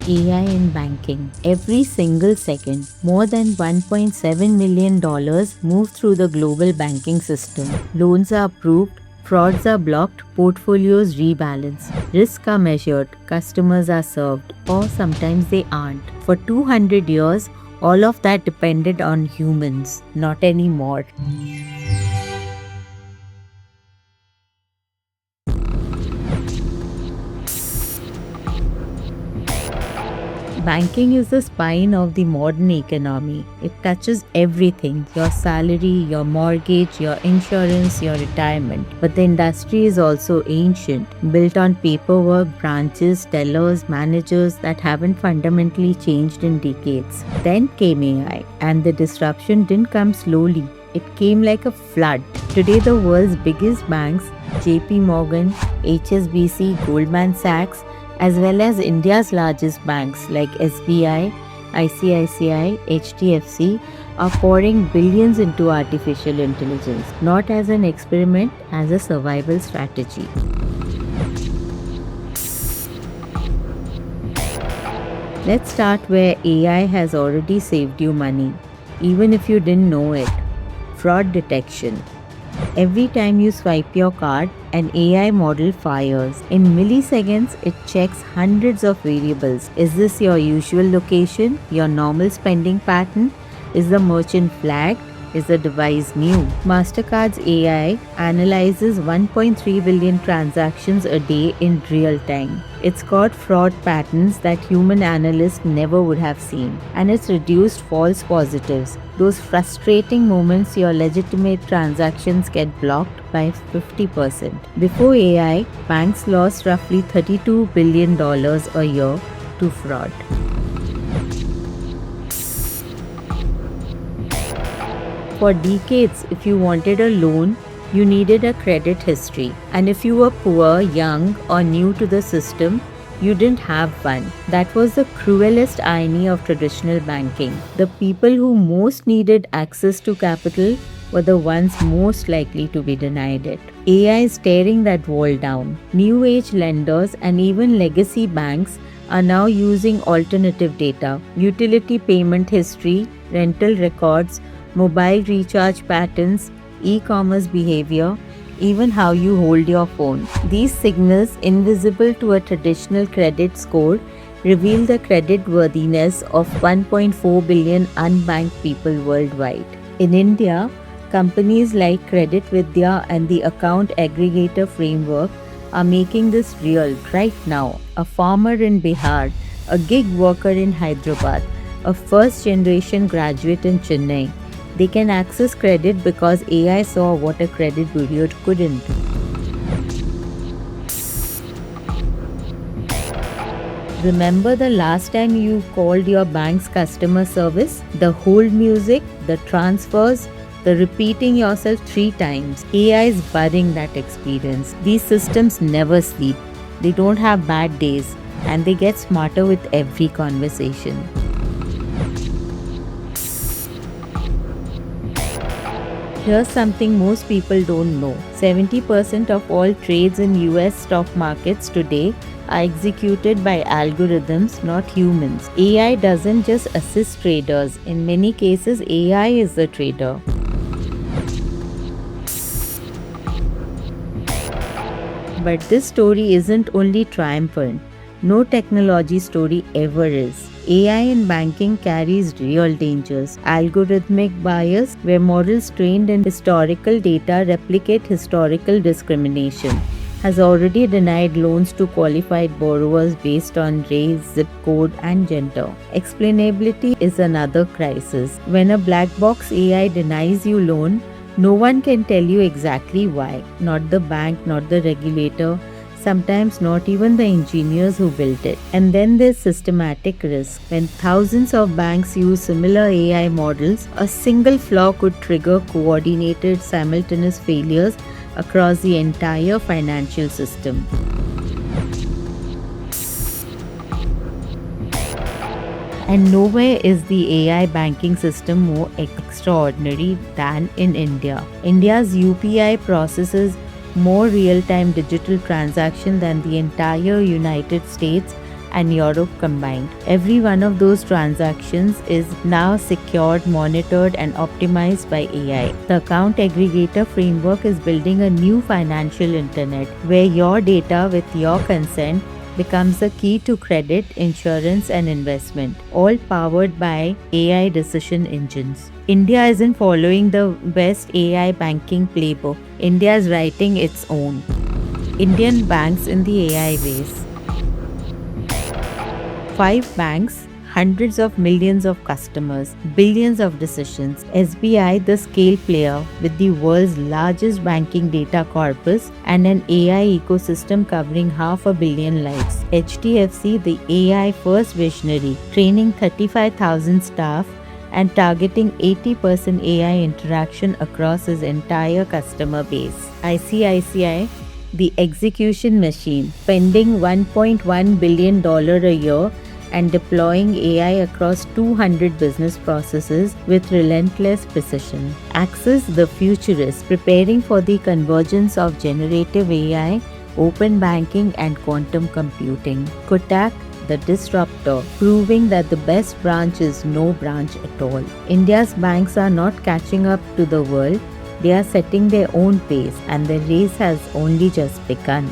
AI in banking. Every single second, more than $1.7 million move through the global banking system. Loans are approved, frauds are blocked, portfolios rebalance. Risks are measured, customers are served, or sometimes they aren't. For 200 years, all of that depended on humans, not anymore. Banking is the spine of the modern economy. It touches everything: your salary, your mortgage, your insurance, your retirement. But the industry is also ancient, built on paperwork, branches, tellers, managers that haven't fundamentally changed in decades. Then came AI, and the disruption didn't come slowly. It came like a flood. Today, the world's biggest banks, JP Morgan, HSBC, Goldman Sachs, as well as India's largest banks like SBI, ICICI, HDFC, are pouring billions into artificial intelligence, not as an experiment, as a survival strategy. Let's start where AI has already saved you money, even if you didn't know it. Fraud detection. Every time you swipe your card, an AI model fires. In milliseconds, it checks hundreds of variables. Is this your usual location? Your normal spending pattern? Is the merchant flagged? Is the device new? Mastercard's AI analyzes 1.3 billion transactions a day in real time. It's got fraud patterns that human analysts never would have seen. And it's reduced false positives, those frustrating moments your legitimate transactions get blocked, by 50%. Before AI, banks lost roughly $32 billion a year to fraud. For decades, if you wanted a loan, you needed a credit history. And if you were poor, young, or new to the system, you didn't have one. That was the cruelest irony of traditional banking. The people who most needed access to capital were the ones most likely to be denied it. AI is tearing that wall down. New age lenders and even legacy banks are now using alternative data, utility payment history, rental records, mobile recharge patterns, e-commerce behavior, even how you hold your phone. These signals, invisible to a traditional credit score, reveal the creditworthiness of 1.4 billion unbanked people worldwide. In India, companies like Credit Vidya and the Account Aggregator Framework are making this real right now. A farmer in Bihar, a gig worker in Hyderabad, a first-generation graduate in Chennai, they can access credit because AI saw what a credit bureau couldn't. Remember the last time you called your bank's customer service? The hold music, the transfers, the repeating yourself 3 times. AI is burying that experience. These systems never sleep. They don't have bad days, and they get smarter with every conversation. Here's something most people don't know. 70% of all trades in US stock markets today are executed by algorithms, not humans. AI doesn't just assist traders. In many cases, AI is the trader. But this story isn't only triumphant. No technology story ever is. AI in banking carries real dangers. Algorithmic bias, where models trained in historical data replicate historical discrimination, has already denied loans to qualified borrowers based on race, zip code, and gender. Explainability is another crisis. When a black box AI denies you loan, no one can tell you exactly why. Not the bank, not the regulator, sometimes not even the engineers who built it. And then there's systematic risk. When thousands of banks use similar AI models, a single flaw could trigger coordinated, simultaneous failures across the entire financial system. And nowhere is the AI banking system more extraordinary than in India. India's UPI processes more real-time digital transactions than the entire United States and Europe combined. Every one of those transactions is now secured, monitored, and optimized by AI. The account aggregator framework is building a new financial internet where your data, with your consent, becomes the key to credit, insurance, and investment, all powered by AI decision engines. India isn't following the West AI banking playbook. India is writing its own. Indian banks in the AI race. 5 banks, hundreds of millions of customers, billions of decisions. SBI, the scale player with the world's largest banking data corpus and an AI ecosystem covering 500 million lives. HDFC, the AI first visionary, training 35,000 staff and targeting 80% AI interaction across his entire customer base. ICICI, the execution machine, spending $1.1 billion a year and deploying AI across 200 business processes with relentless precision. Axis, the futurist, preparing for the convergence of generative AI, open banking, and quantum computing. Kotak, the disruptor, proving that the best branch is no branch at all. India's banks are not catching up to the world. They are setting their own pace, and the race has only just begun.